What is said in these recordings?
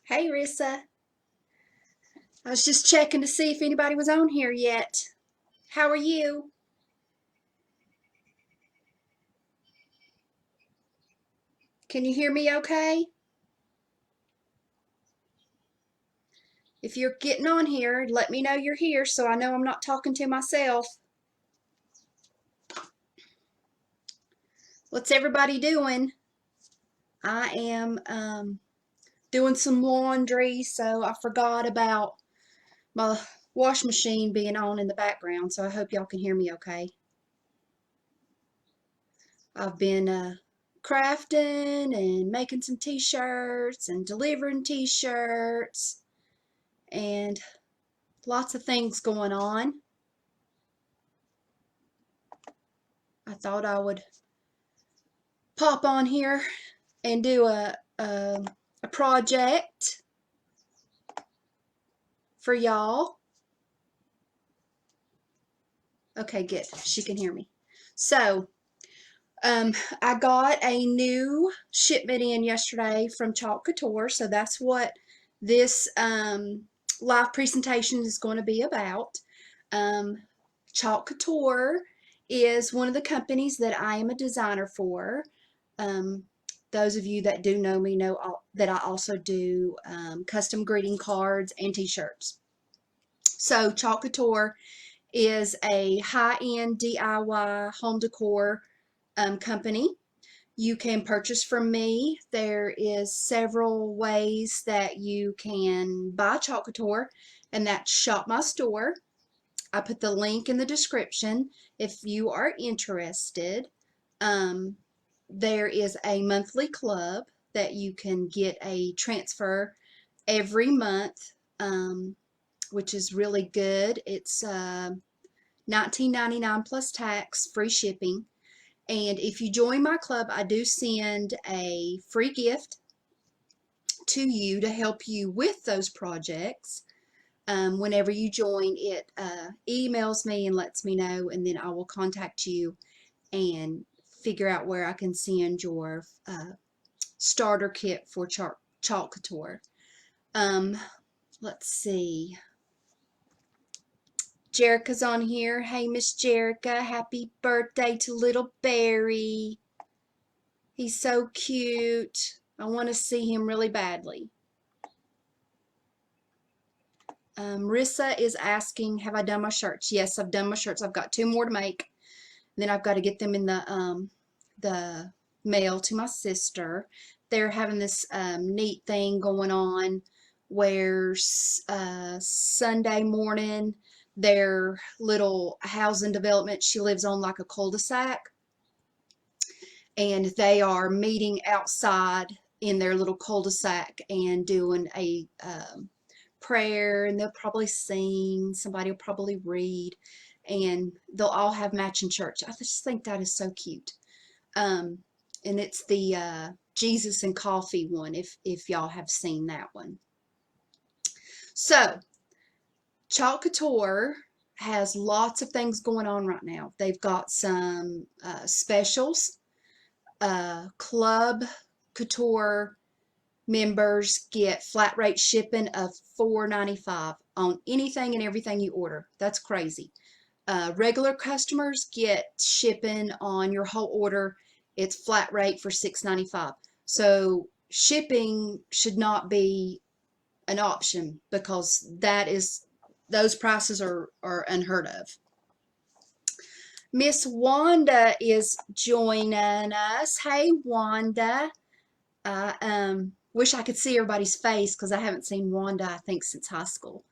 Hey, Rissa. I was just checking to see if anybody was on here yet. How are you? Can you hear me okay? If you're getting on here, let me know you're here so I know I'm not talking to myself. What's everybody doing? I am doing some laundry, so I forgot about my wash machine being on in the background, so I hope y'all can hear me okay. I've been crafting and making some t-shirts and delivering t-shirts and lots of things going on. I thought I would pop on here and do a project for y'all. Okay, good. She can hear me. So, I got a new shipment in yesterday from Chalk Couture, so that's what this live presentation is going to be about. Um, Chalk Couture is one of the companies that I am a designer for. Um, those of you that do know me know that I also do custom greeting cards and t-shirts. So Chalk Couture is a high-end DIY home decor company. You can purchase from me. There is several ways that you can buy Chalk Couture, and that's Shop My Store. I put the link in the description if you are interested. Um, there is a monthly club that you can get a transfer every month, which is really good. It's $19.99 plus tax, free shipping. And if you join my club, I do send a free gift to you to help you with those projects. Whenever you join, it emails me and lets me know, and then I will contact you and figure out where I can send your starter kit for Chalk Couture. Let's see. Jerica's on here. Hey, Miss Jerica. Happy birthday to little Barry. He's so cute. I want to see him really badly. Rissa is asking, have I done my shirts? Yes, I've done my shirts. I've got 2 more to make. Then I've got to get them in the mail to my sister. They're having this neat thing going on where Sunday morning their little housing development, she lives on like a cul-de-sac, and they are meeting outside in their little cul-de-sac and doing a prayer, and they'll probably sing, somebody will probably read, and they'll all have matching shirts. I just think that is so cute. And it's the Jesus and Coffee one, if y'all have seen that one. So Chalk Couture has lots of things going on right now. They've got some specials. Club Couture members get flat rate shipping of $4.95 on anything and everything you order. That's crazy. Regular customers get shipping on your whole order. It's flat rate for $6.95. So shipping should not be an option because those prices are unheard of. Miss Wanda is joining us. Hey, Wanda. I wish I could see everybody's face because I haven't seen Wanda, I think, since high school.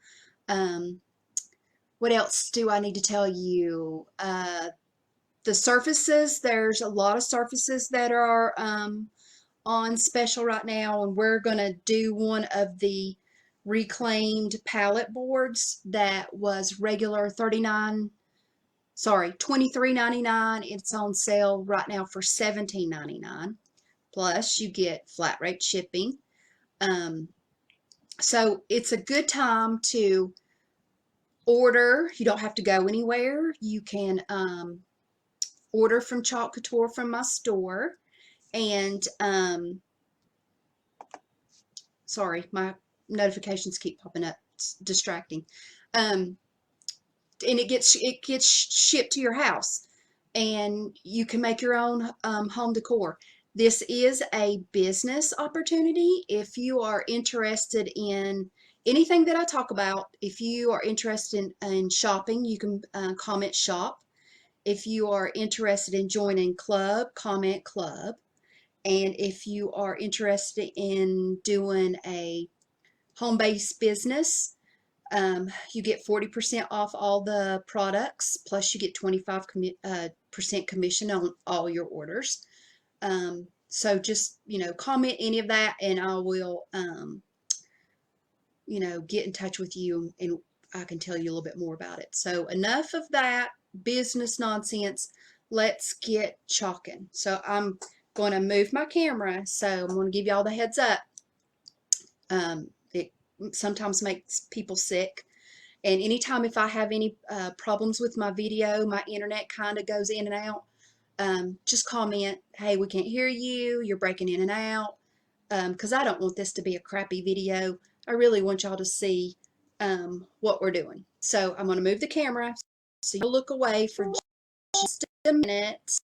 What else do I need to tell you? The surfaces, there's a lot of surfaces that are on special right now, and we're going to do one of the reclaimed pallet boards that was regular $23.99. It's on sale right now for $17.99. Plus you get flat rate shipping. So it's a good time to order. You don't have to go anywhere. You can order from Chalk Couture from my store. And sorry, my notifications keep popping up. It's distracting. And it gets shipped to your house, and you can make your own home decor. This is a business opportunity. If you are interested in anything that I talk about, if you are interested in shopping, you can comment shop. If you are interested in joining club, comment club. And if you are interested in doing a home-based business, you get 40% off all the products, plus you get 25% commission on all your orders. So just, comment any of that, and I will, get in touch with you, and I can tell you a little bit more about it. So enough of that business nonsense. Let's get chalking. So I'm going to move my camera, so I'm going to give you all the heads up. It sometimes makes people sick. And anytime if I have any problems with my video, my internet kind of goes in and out, just comment, hey, we can't hear you, you're breaking in and out, because I don't want this to be a crappy video. I really want y'all to see what we're doing. So I'm going to move the camera, so you'll look away for just a minute.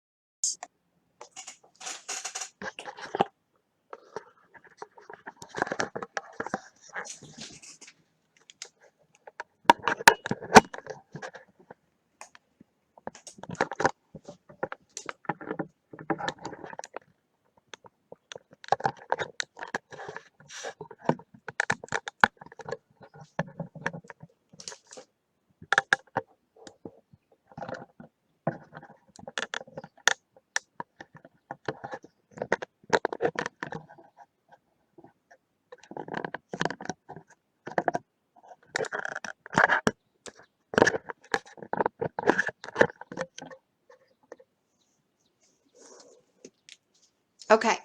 Okay,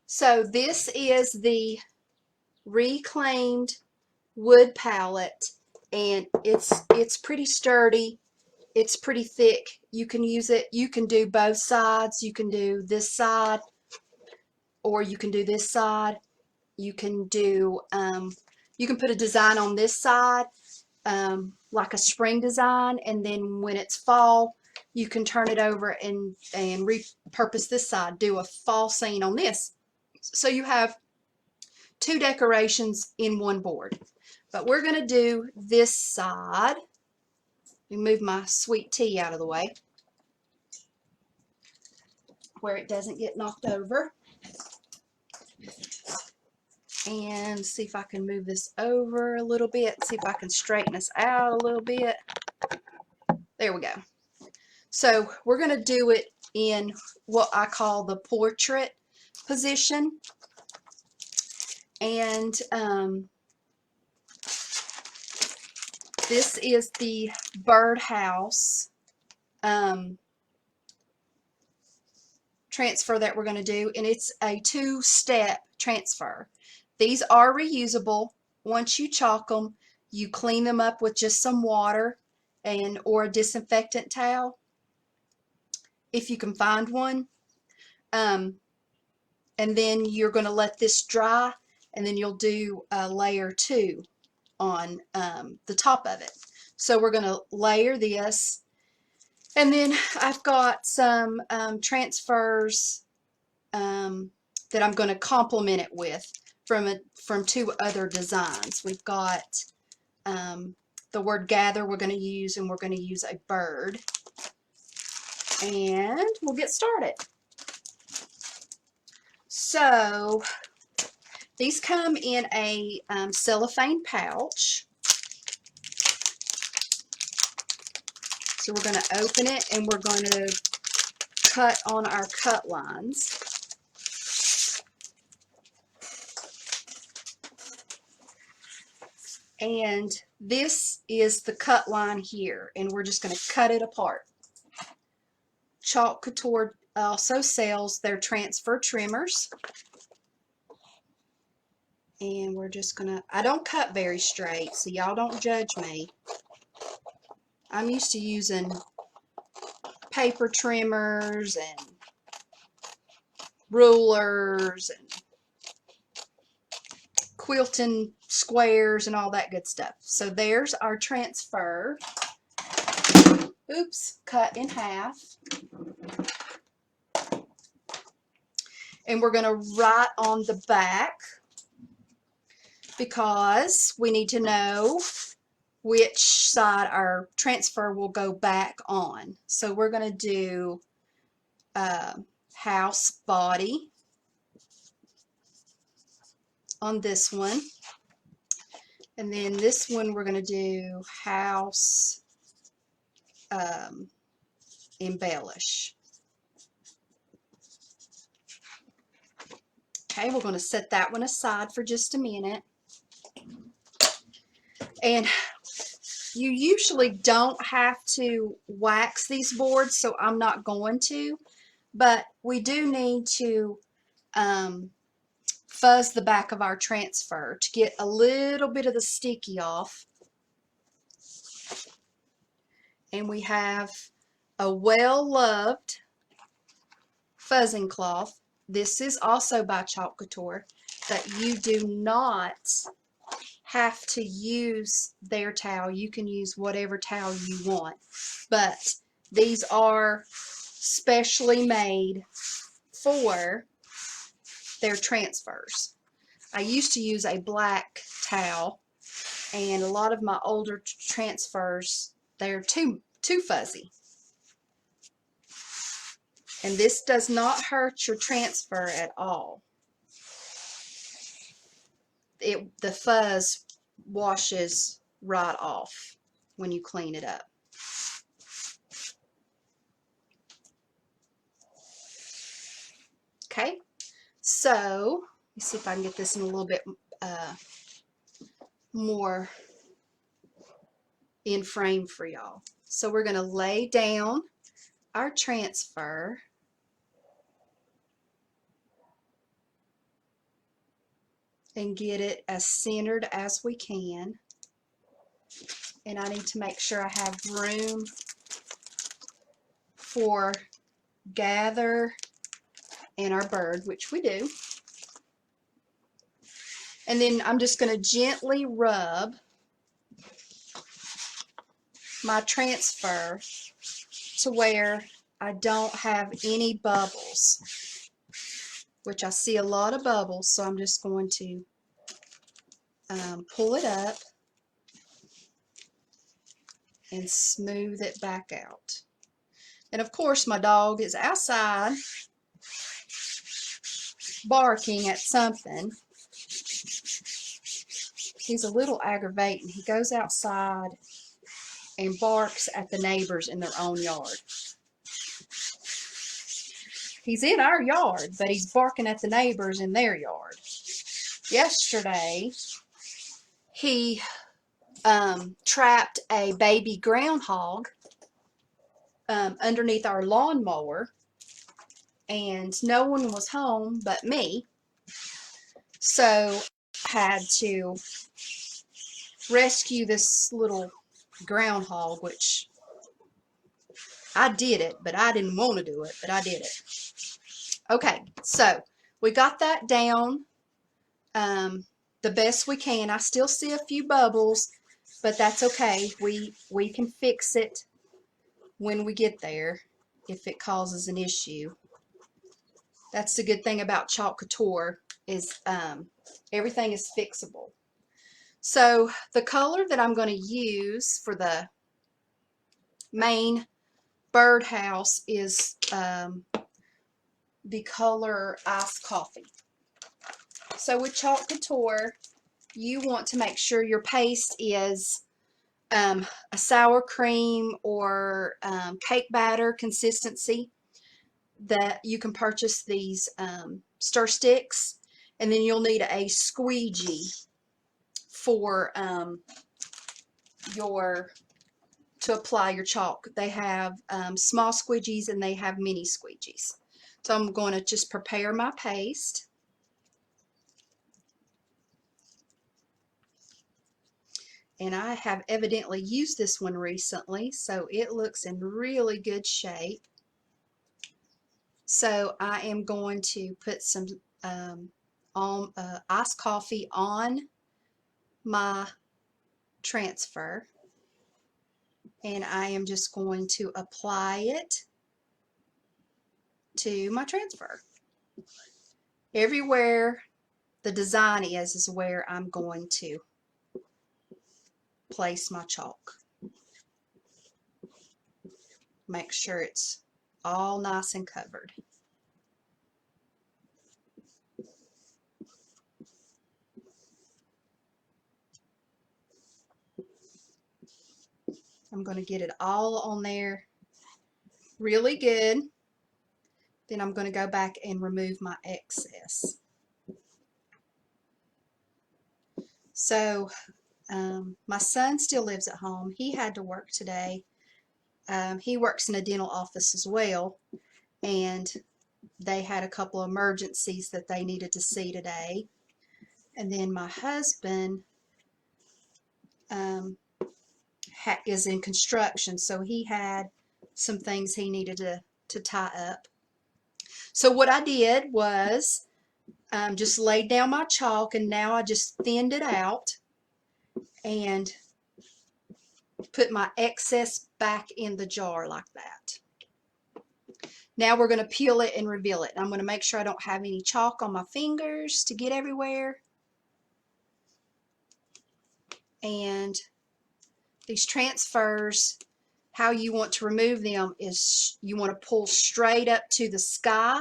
so this is the reclaimed wood palette, and it's pretty sturdy. It's pretty thick. You can use it. You can do both sides. You can do this side, or you can do this side. You can do you can put a design on this side, like a spring design, and then when it's fall, you can turn it over and repurpose this side, do a fall scene on this. So you have two decorations in one board. But we're going to do this side. Let me move my sweet tea out of the way where it doesn't get knocked over. And see if I can move this over a little bit, see if I can straighten this out a little bit. There we go. So we're going to do it in what I call the portrait position. And this is the Birdhouse transfer that we're going to do, and it's a two-step transfer. These are reusable. Once you chalk them, you clean them up with just some water or a disinfectant towel, if you can find one. And then you're going to let this dry, and then you'll do layer 2 on the top of it. So we're going to layer this, and then I've got some transfers that I'm going to complement it with from two other designs. We've got the word gather we're going to use, and we're going to use a bird. And we'll get started. So these come in a cellophane pouch. So we're going to open it, and we're going to cut on our cut lines. And this is the cut line here, and we're just going to cut it apart. Chalk Couture also sells their transfer trimmers. And we're just going to, I don't cut very straight, so y'all don't judge me. I'm used to using paper trimmers and rulers and quilting squares and all that good stuff. So there's our transfer. Oops, cut in half. And we're going to write on the back because we need to know which side our transfer will go back on. So we're going to do house body on this one. And then this one we're going to do house embellish. Okay, we're going to set that one aside for just a minute. And you usually don't have to wax these boards, so I'm not going to. But we do need to fuzz the back of our transfer to get a little bit of the sticky off. And we have a well-loved fuzzing cloth. This is also by Couture, that you do not have to use their towel. You can use whatever towel you want, but these are specially made for their transfers. I used to use a black towel, and a lot of my older transfers, they're too fuzzy. And this does not hurt your transfer at all. The fuzz washes right off when you clean it up. Okay, so let's see if I can get this in a little bit more in frame for y'all. So we're going to lay down our transfer. And get it as centered as we can. And I need to make sure I have room for gather and our bird, which we do. And then I'm just going to gently rub my transfer to where I don't have any bubbles, which I see a lot of bubbles, so I'm just going to pull it up and smooth it back out. And of course my dog is outside barking at something. He's a little aggravating. He goes outside and barks at the neighbors in their own yard. He's in our yard, but he's barking at the neighbors in their yard. Yesterday, he trapped a baby groundhog underneath our lawnmower, and no one was home but me. So I had to rescue this little groundhog, which I did it, but I didn't want to do it, but I did it. Okay, so we got that down the best we can. I still see a few bubbles, but that's okay. We can fix it when we get there if it causes an issue. That's the good thing about Couture is everything is fixable. So the color that I'm going to use for the main birdhouse is the color Iced Coffee. So with Couture, you want to make sure your paste is a sour cream or cake batter consistency. That you can purchase these stir sticks, and then you'll need a squeegee for to apply your chalk. They have small squeegees and they have mini squeegees. So I'm going to just prepare my paste. And I have evidently used this one recently, so it looks in really good shape. So I am going to put some on iced coffee on my transfer, and I am just going to apply it to my transfer. Everywhere the design is where I'm going to place my chalk. Make sure it's all nice and covered. I'm going to get it all on there really good. Then I'm going to go back and remove my excess. So my son still lives at home. He had to work today. He works in a dental office as well, and they had a couple of emergencies that they needed to see today. And then my husband is in construction, so he had some things he needed to tie up. So what I did was just laid down my chalk, and now I just thinned it out and put my excess back in the jar like that. Now we're going to peel it and reveal it. I'm going to make sure I don't have any chalk on my fingers to get everywhere. And these transfers, how you want to remove them is you want to pull straight up to the sky,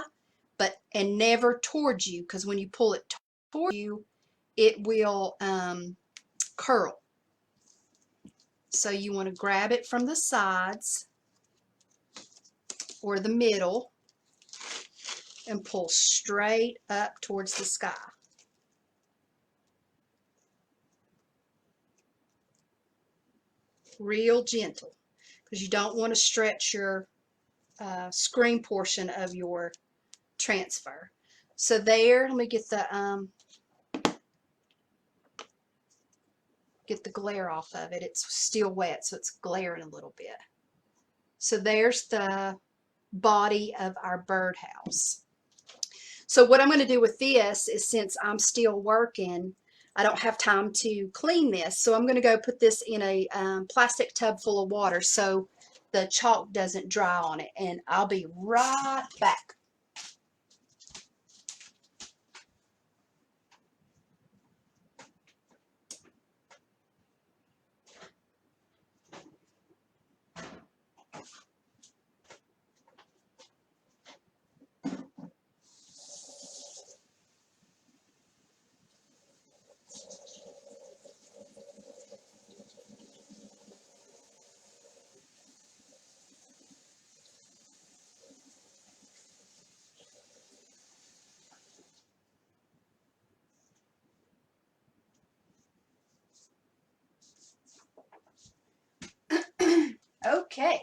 and never towards you, because when you pull it towards you, it will curl. So you want to grab it from the sides or the middle and pull straight up towards the sky. Real gentle, because you don't want to stretch your screen portion of your transfer. So there, let me get the glare off of it. It's still wet, so it's glaring a little bit. So there's the body of our birdhouse. So what I'm going to do with this is, since I'm still working, I don't have time to clean this, so I'm going to go put this in a plastic tub full of water so the chalk doesn't dry on it, and I'll be right back. Okay,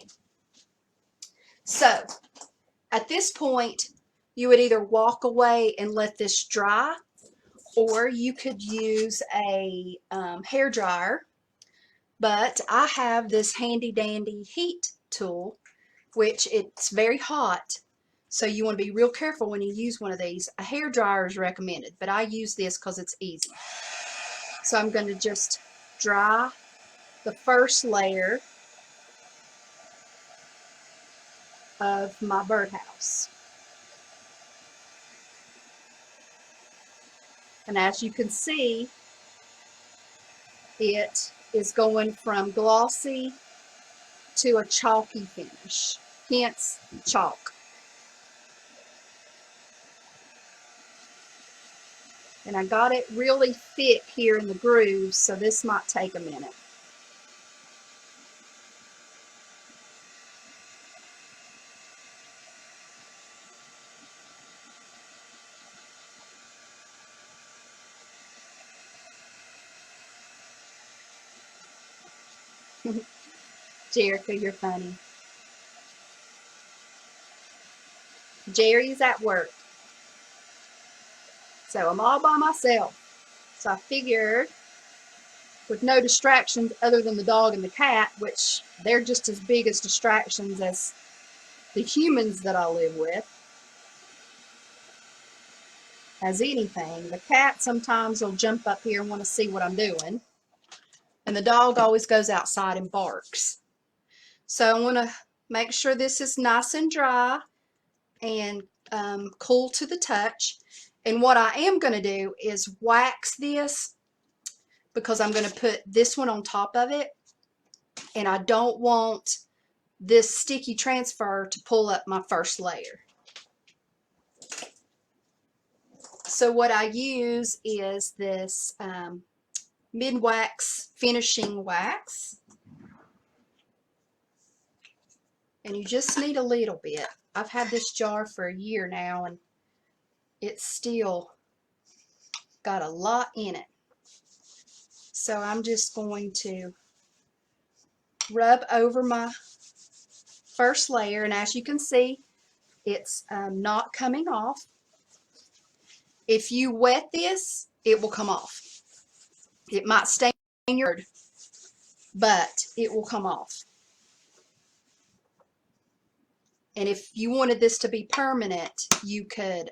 so at this point you would either walk away and let this dry, or you could use a hair dryer, but I have this handy dandy heat tool, which it's very hot, so you want to be real careful when you use one of these. A hair dryer is recommended, but I use this because it's easy. So I'm going to just dry the first layer of my birdhouse. And as you can see, it is going from glossy to a chalky finish, hence chalk. And I got it really thick here in the grooves, so this might take a minute. Jerica, you're funny. Jerry's at work, so I'm all by myself. So I figured, with no distractions other than the dog and the cat, which they're just as big as distractions as the humans that I live with, as anything. The cat sometimes will jump up here and want to see what I'm doing. And the dog always goes outside and barks. So I want to make sure this is nice and dry and cool to the touch. And what I am going to do is wax this because I'm going to put this one on top of it. And I don't want this sticky transfer to pull up my first layer. So what I use is this mid-wax finishing wax. And you just need a little bit. I've had this jar for a year now and it's still got a lot in it. So I'm just going to rub over my first layer, and as you can see, it's not coming off. If you wet this, it will come off. It might stain your, but it will come off. And if you wanted this to be permanent, you could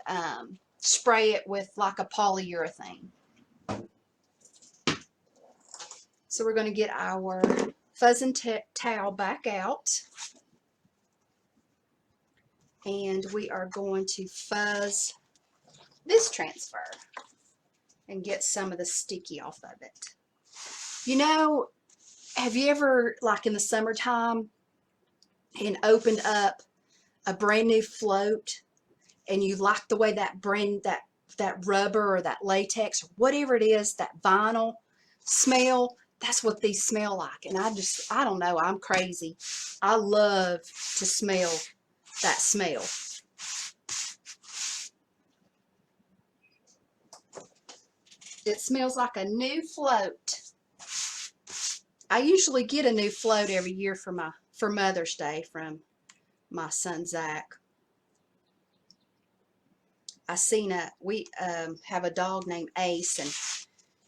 spray it with like a polyurethane. So we're going to get our fuzzing towel back out. And we are going to fuzz this transfer and get some of the sticky off of it. You know, have you ever, like in the summertime, and opened up a brand new float and you like the way that rubber or that latex or whatever it is, that vinyl smell? That's what these smell like. And I don't know, I'm crazy. I love to smell that smell. It smells like a new float. I usually get a new float every year for Mother's Day from my son Zach. We have a dog named Ace, and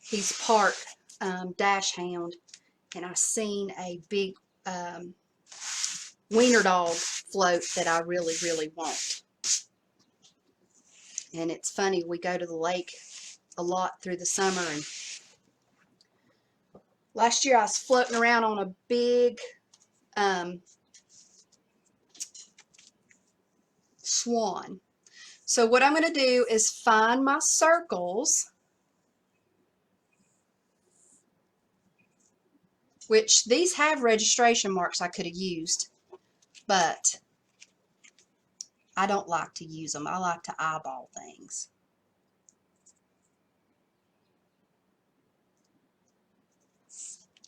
he's part dash hound, and I seen a big wiener dog float that I really, really want. And it's funny, we go to the lake a lot through the summer, and last year I was floating around on a big swan. So what I'm going to do is find my circles, which these have registration marks I could have used, but I don't like to use them. I like to eyeball things.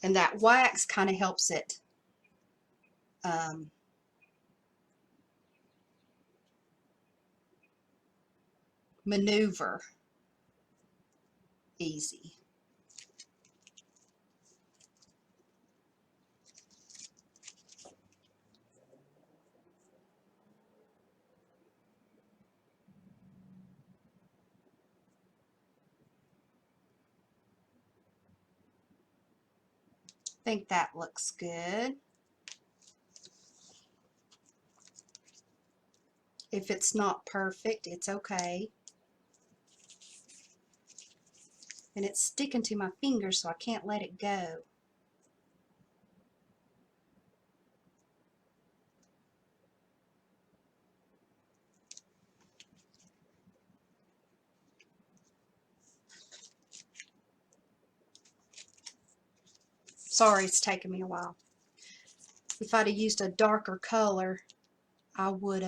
And that wax kind of helps it maneuver easy. I think that looks good. If it's not perfect, it's okay. And it's sticking to my finger, so I can't let it go. Sorry, it's taking me a while. If I'd have used a darker color, it would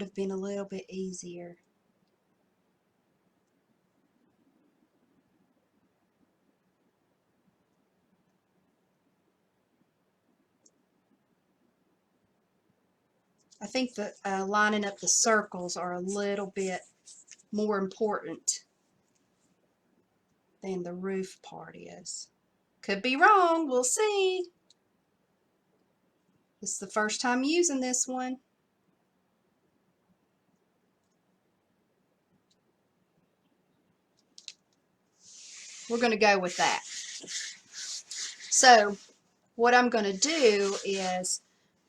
have been a little bit easier. I think that lining up the circles are a little bit more important than the roof part is. Could be wrong, we'll see. This is the first time using this one. We're going to go with that. So what I'm going to do is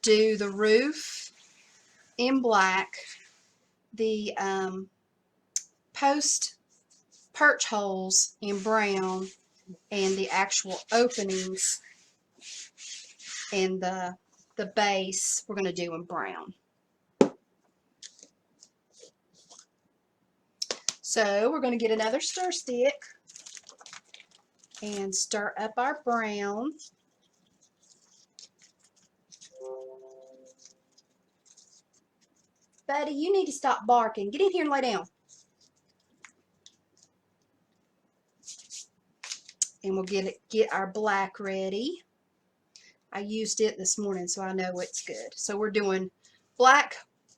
do the roof in black, the post perch holes in brown and the actual openings and the base we're going to do in brown. So we're going to get another stir stick and stir up our brown. Buddy, you need to stop barking. Get in here and lay down. And we'll get our black ready. I used it this morning, so I know it's good. So we're doing black,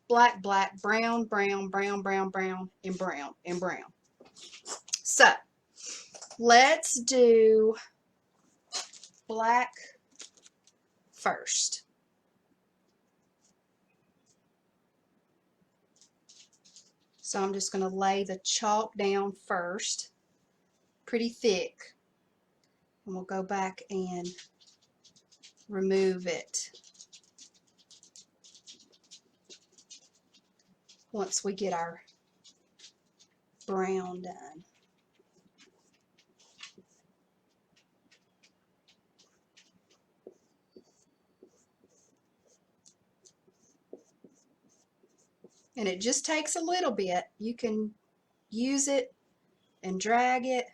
black, black, brown, brown, brown, brown, brown, and brown, and brown. So let's do black first. So I'm just going to lay the chalk down first, pretty thick, and we'll go back and remove it once we get our brown done. And it just takes a little bit. You can use it and drag it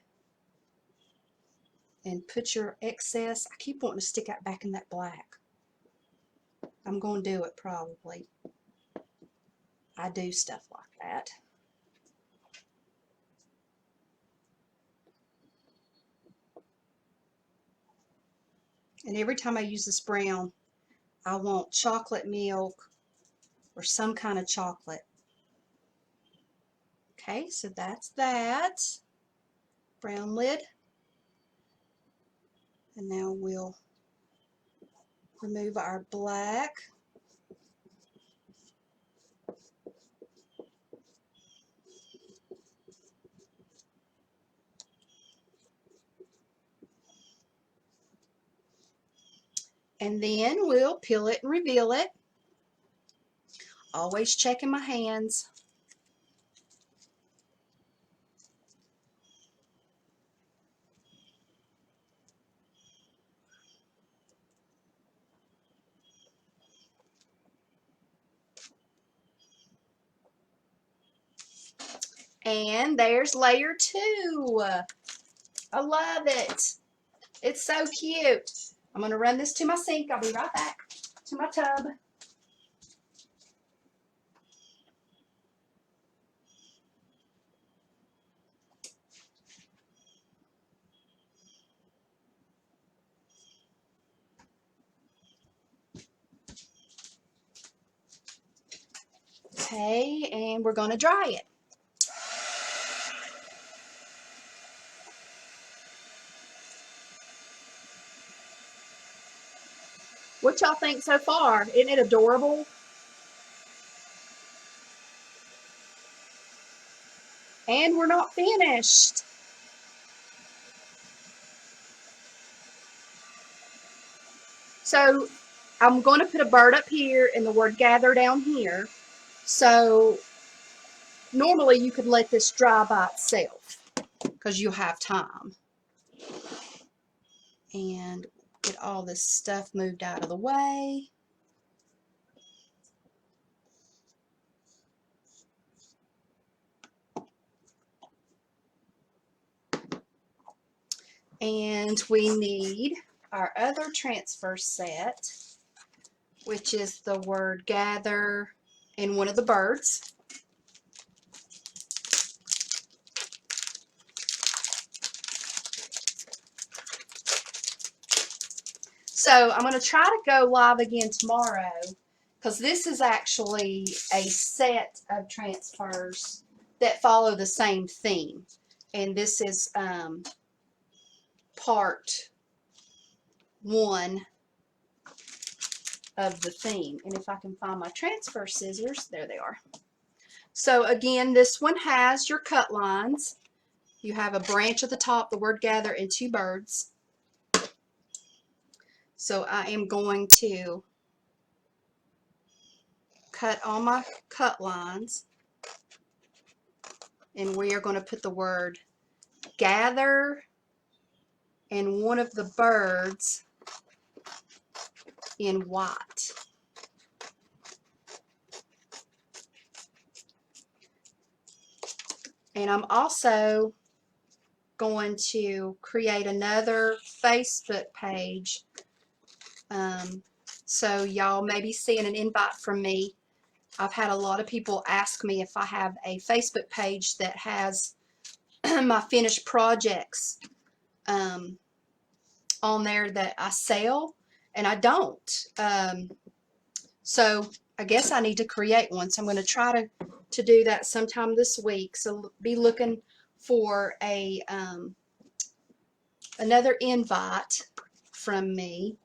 and put your excess. I keep wanting to stick out back in that black. I'm going to do it probably. I do stuff like that. And every time I use this brown, I want chocolate milk or some kind of chocolate. Okay, so that's that. Brown lid. And now we'll remove our black. And then we'll peel it and reveal it. Always checking my hands. And there's layer 2. I love it. It's so cute. I'm going to run this to my sink. I'll be right back to my tub. Okay, and we're going to dry it. What y'all think so far? Isn't it adorable? And we're not finished. So I'm going to put a bird up here and the word gather down here. So normally you could let this dry by itself because you'll have time. And get all this stuff moved out of the way. And we need our other transfer set, which is the word gather and one of the birds. So I'm going to try to go live again tomorrow because this is actually a set of transfers that follow the same theme. And this is part 1 of the theme. And if I can find my transfer scissors, there they are. So again, this one has your cut lines. You have a branch at the top, the word gather, and 2 birds. So I am going to cut all my cut lines. and we are going to put the word gather and one of the birds in white. And I'm also going to create another Facebook page. So y'all may be seeing an invite from me. I've had a lot of people ask me if I have a Facebook page that has my finished projects on there that I sell, and I don't. So I guess I need to create one. So I'm going to try to do that sometime this week. So be looking for a another invite from me,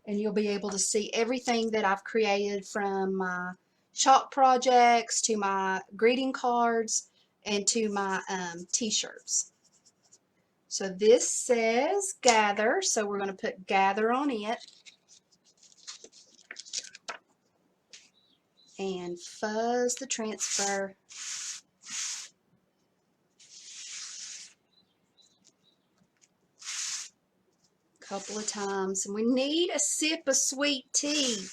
and you'll be able to see everything that I've created, from my chalk projects to my greeting cards and to my t-shirts. So this says gather, so we're going to put gather on it, and fuzz the transfer. Couple of times, and we need a sip of sweet tea.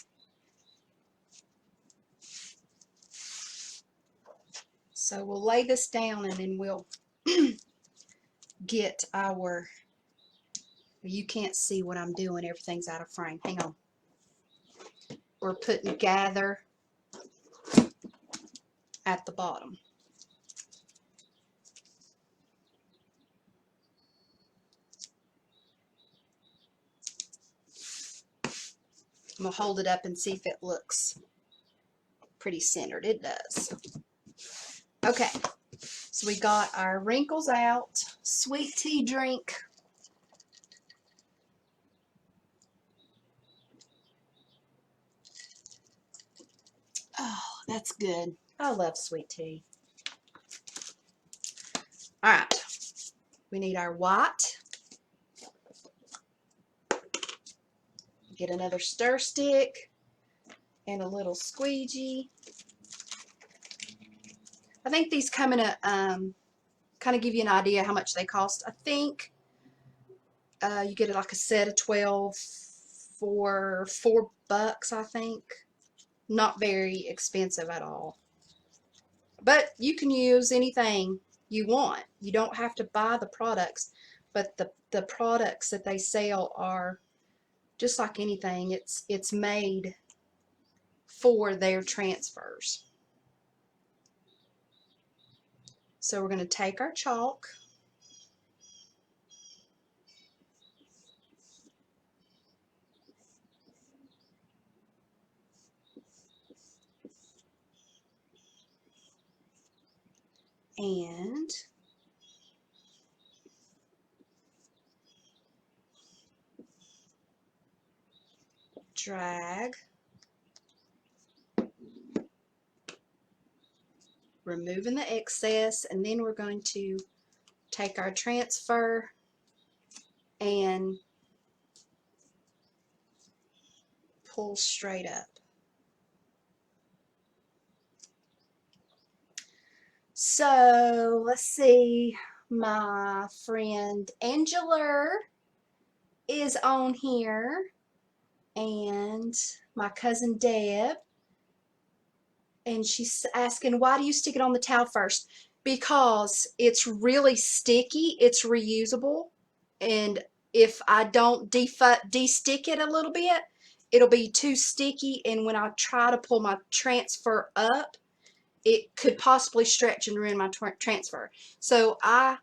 So we'll lay this down, and then we'll get our, you can't see what I'm doing, everything's out of frame, hang on. We're putting gather at the bottom. I'm going to hold it up and see if it looks pretty centered. It does. Okay, so we got our wrinkles out, sweet tea drink. Oh, that's good. I love sweet tea. All right, we need our white. Get another stir stick and a little squeegee. I think these come in a, kind of give you an idea how much they cost. I think you get like a set of 12 for $4, I think. Not very expensive at all. But you can use anything you want. You don't have to buy the products, but the products that they sell are just like anything. It's made for their transfers. So we're going to take our chalk, and drag, removing the excess, and then we're going to take our transfer and pull straight up. So let's see, my friend Angela is on here, and my cousin Deb, and she's asking, why do you stick it on the towel first? Because it's really sticky, it's reusable, and if I don't de-stick it a little bit, it'll be too sticky, and when I try to pull my transfer up, it could possibly stretch and ruin my transfer. So I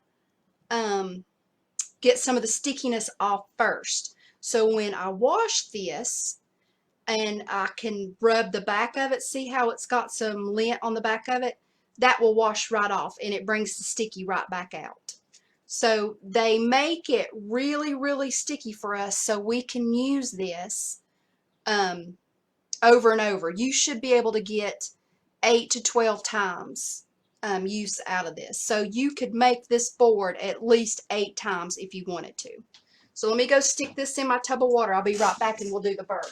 get some of the stickiness off first. So when I wash this, and I can rub the back of it, see how it's got some lint on the back of it? That will wash right off, and it brings the sticky right back out. So they make it really, really sticky for us so we can use this over and over. You should be able to get 8 to 12 times use out of this. So you could make this board at least 8 times if you wanted to. So let me go stick this in my tub of water. I'll be right back, and we'll do the bird.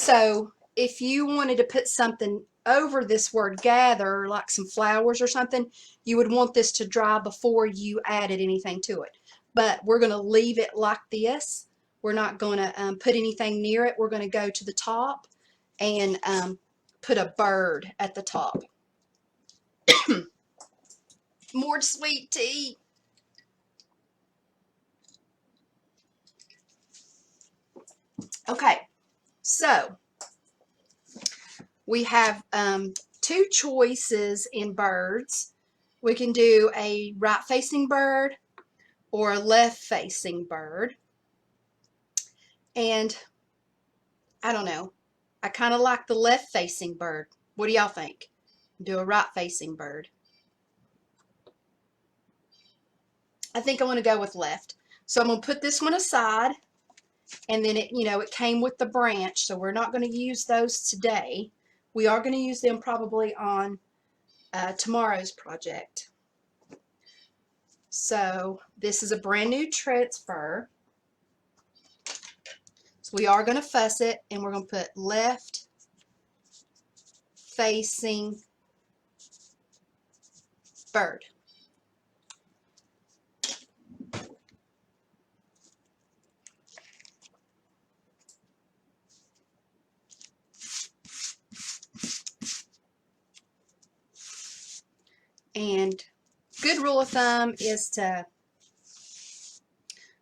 So if you wanted to put something over this word gather, like some flowers or something, you would want this to dry before you added anything to it. But we're going to leave it like this. We're not going to put anything near it. We're going to go to the top and put a bird at the top. More sweet tea. Okay, so we have two choices in birds. We can do a right-facing bird or a left-facing bird. And I don't know, I kind of like the left-facing bird. What do y'all think? Do a right-facing bird. I think I want to go with left. So I'm going to put this one aside, and then it came with the branch, so we're not going to use those today. We are going to use them probably on tomorrow's project. So this is a brand new transfer. So we are going to fuss it, and we're going to put left facing bird. And good rule of thumb is to,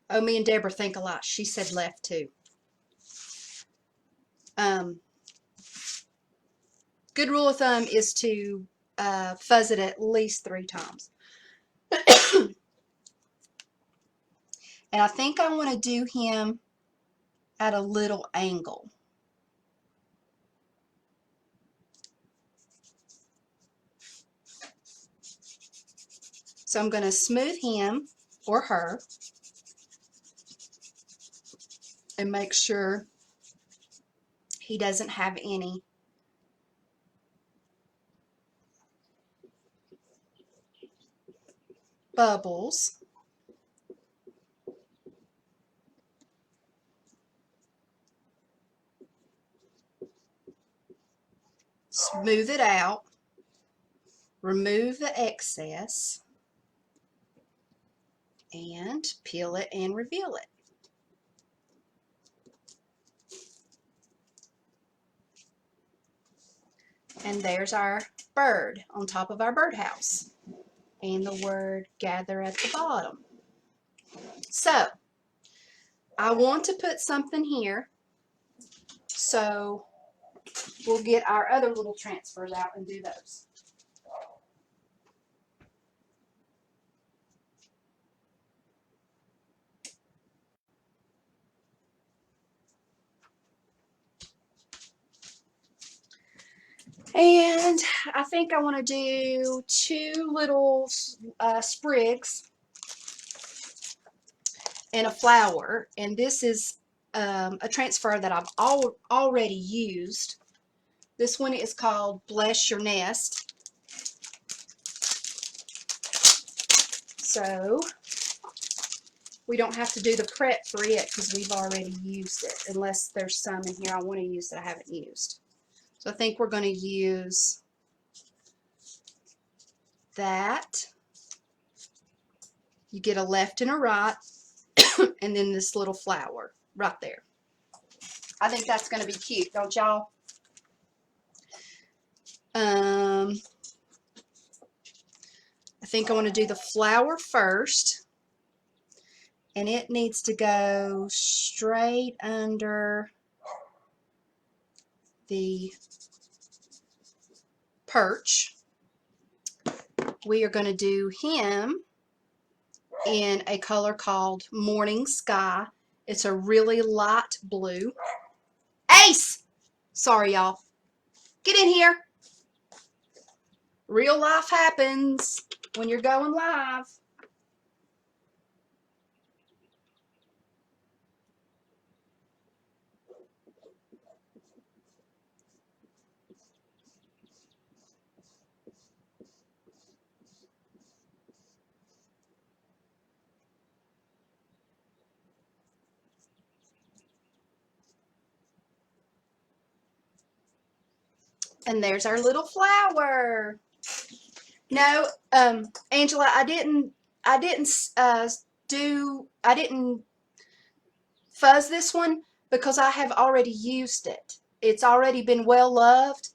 oh, me and Deborah think a lot. She said left too. Good rule of thumb is to fuzz it at least 3 times. And I think I want to do him at a little angle. So I'm going to smooth him or her and make sure he doesn't have any bubbles. Smooth it out, remove the excess, and peel it and reveal it. And there's our bird on top of our birdhouse, and the word gather at the bottom. So I want to put something here, so we'll get our other little transfers out and do those. And I think I want to do 2 little sprigs and a flower. And this is a transfer that I've already used. This one is called Bless Your Nest. So we don't have to do the prep for it because we've already used it, unless there's some in here I want to use that I haven't used. So I think we're going to use that. You get a left and a right, and then this little flower right there. I think that's going to be cute, don't y'all? I think I want to do the flower first, and it needs to go straight under the perch. We are going to do him in a color called Morning Sky. It's a really light blue. Ace! Sorry, y'all. Get in here. Real life happens when you're going live. And there's our little flower. No, Angela, I didn't fuzz this one because I have already used it. It's already been well loved,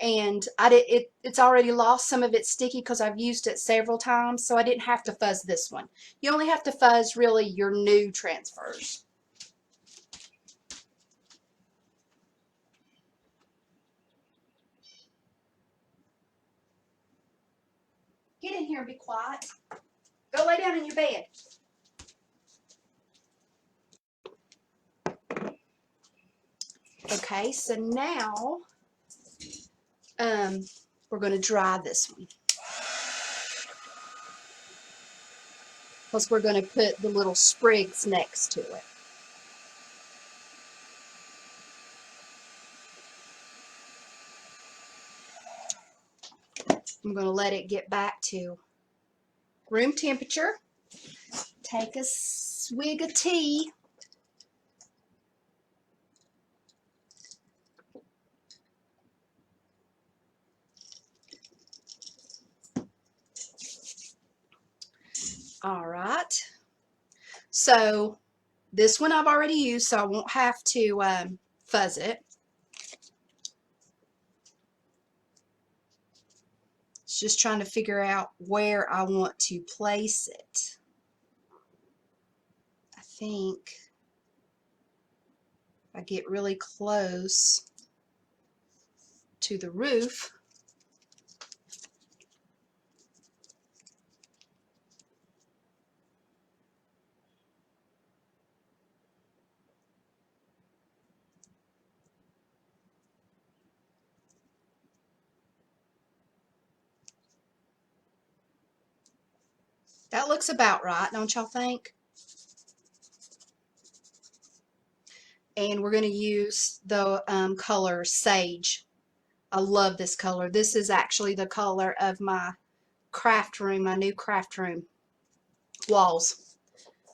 and it's already lost some of its sticky because I've used it several times, so I didn't have to fuzz this one. You only have to fuzz really your new transfers. Get in here and be quiet. Go lay down in your bed. Okay, so now we're going to dry this one, because we're going to put the little sprigs next to it. I'm going to let it get back to room temperature. Take a swig of tea. All right. So this one I've already used, so I won't have to fuzz it. It's just trying to figure out where I want to place it. I think if I get really close to the roof, that looks about right, don't y'all think? And we're going to use the color Sage. I love this color. This is actually the color of my craft room, my new craft room walls.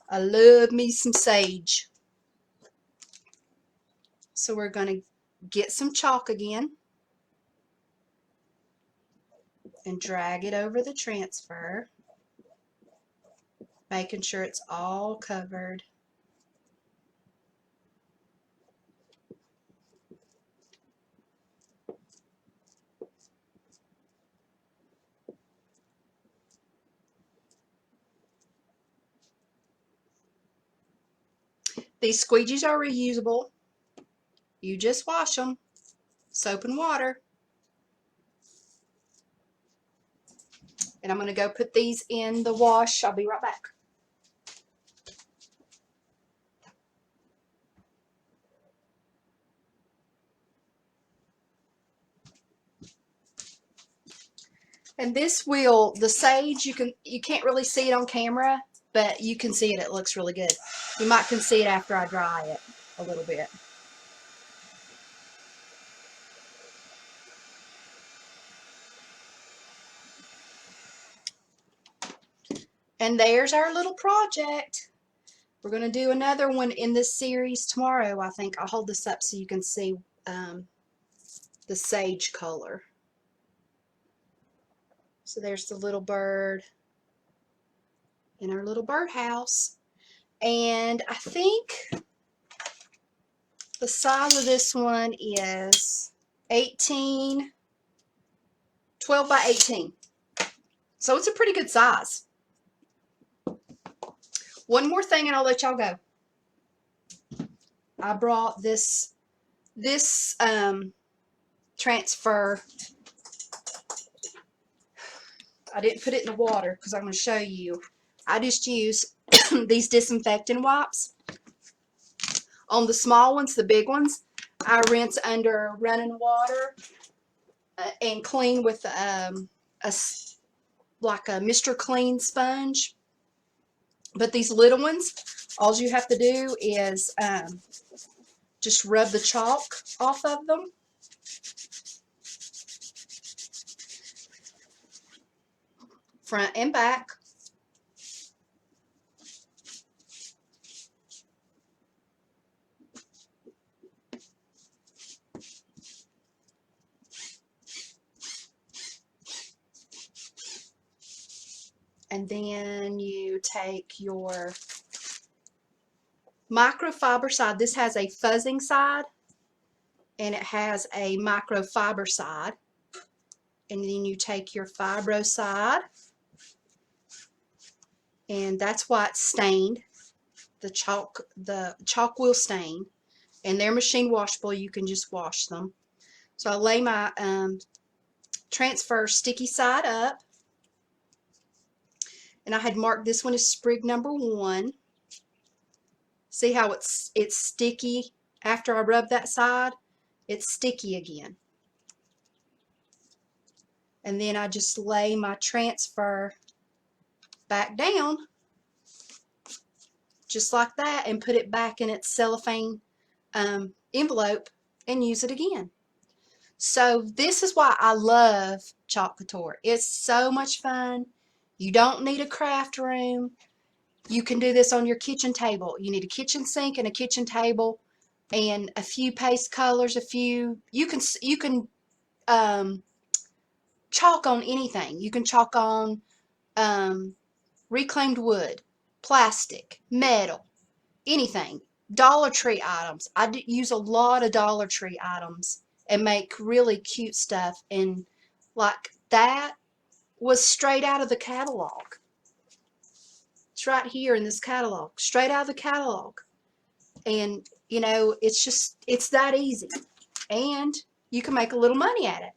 I love me some sage. So we're going to get some chalk again and drag it over the transfer, making sure it's all covered. These squeegees are reusable. You just wash them, soap and water. And I'm going to go put these in the wash. I'll be right back. And this will, the sage, you can't really see it on camera, but you can see it. It looks really good. You might can see it after I dry it a little bit. And there's our little project. We're going to do another one in this series tomorrow, I think. I'll hold this up so you can see the sage color. So there's the little bird in our little birdhouse. And I think the size of this one is 12 by 18. So it's a pretty good size. One more thing and I'll let y'all go. I brought this transfer. I didn't put it in the water because I'm going to show you. I just use these disinfectant wipes. On the small ones, the big ones, I rinse under running water and clean with like a Mr. Clean sponge. But these little ones, all you have to do is just rub the chalk off of them. Front and back. And then you take your microfiber side. This has a fuzzing side and it has a microfiber side. And then you take your fibro side, and that's why it's stained. The chalk will stain, and they're machine washable. You can just wash them. So I lay my transfer sticky side up, and I had marked this one as sprig number 1. See how it's sticky after I rub that side? It's sticky again. And then I just lay my transfer back down just like that and put it back in its cellophane envelope and use it again. So this is why I love Chalk Couture. It's so much fun. You don't need a craft room. You can do this on your kitchen table. You need a kitchen sink and a kitchen table and a few paste colors, you can chalk on anything. You can chalk on reclaimed wood, plastic, metal, anything. Dollar Tree items. I use a lot of Dollar Tree items and make really cute stuff, and like that was straight out of the catalog. It's right here in this catalog, straight out of the catalog. And you know, it's that easy, and you can make a little money at it.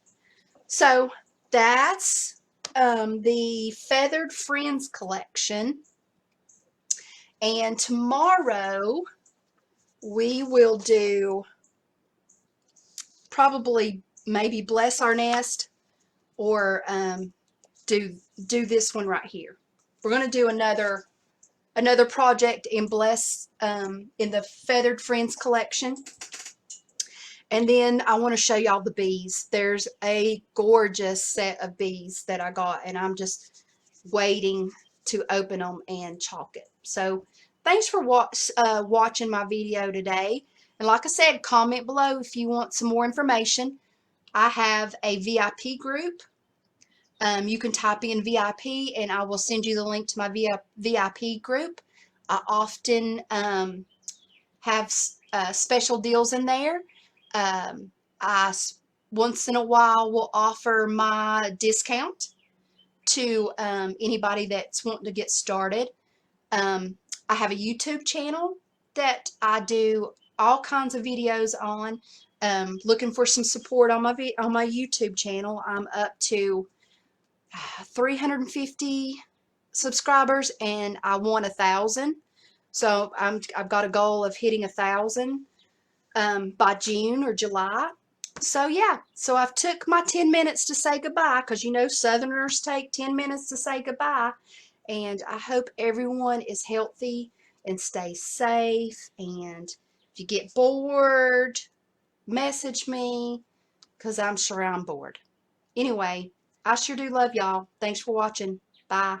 So that's the Feathered Friends collection, and tomorrow we will do probably maybe Bless Our Nest, or do this one right here. We're going to do another project in Bless in the Feathered Friends collection. And then I want to show y'all the bees. There's a gorgeous set of bees that I got, and I'm just waiting to open them and chalk it. So thanks for watching my video today. And like I said, comment below if you want some more information. I have a VIP group. You can type in VIP and I will send you the link to my VIP group. I often have special deals in there. I once in a while will offer my discount to anybody that's wanting to get started. I have a YouTube channel that I do all kinds of videos on. Looking for some support on my YouTube channel. I'm up to 350 subscribers, and I want 1,000. So I've got a goal of hitting 1,000 by June or July. So yeah, so I've took my 10 minutes to say goodbye, because you know Southerners take 10 minutes to say goodbye. And I hope everyone is healthy and stay safe. And if you get bored, message me, because I'm sure I'm bored. Anyway, I sure do love y'all. Thanks for watching. Bye.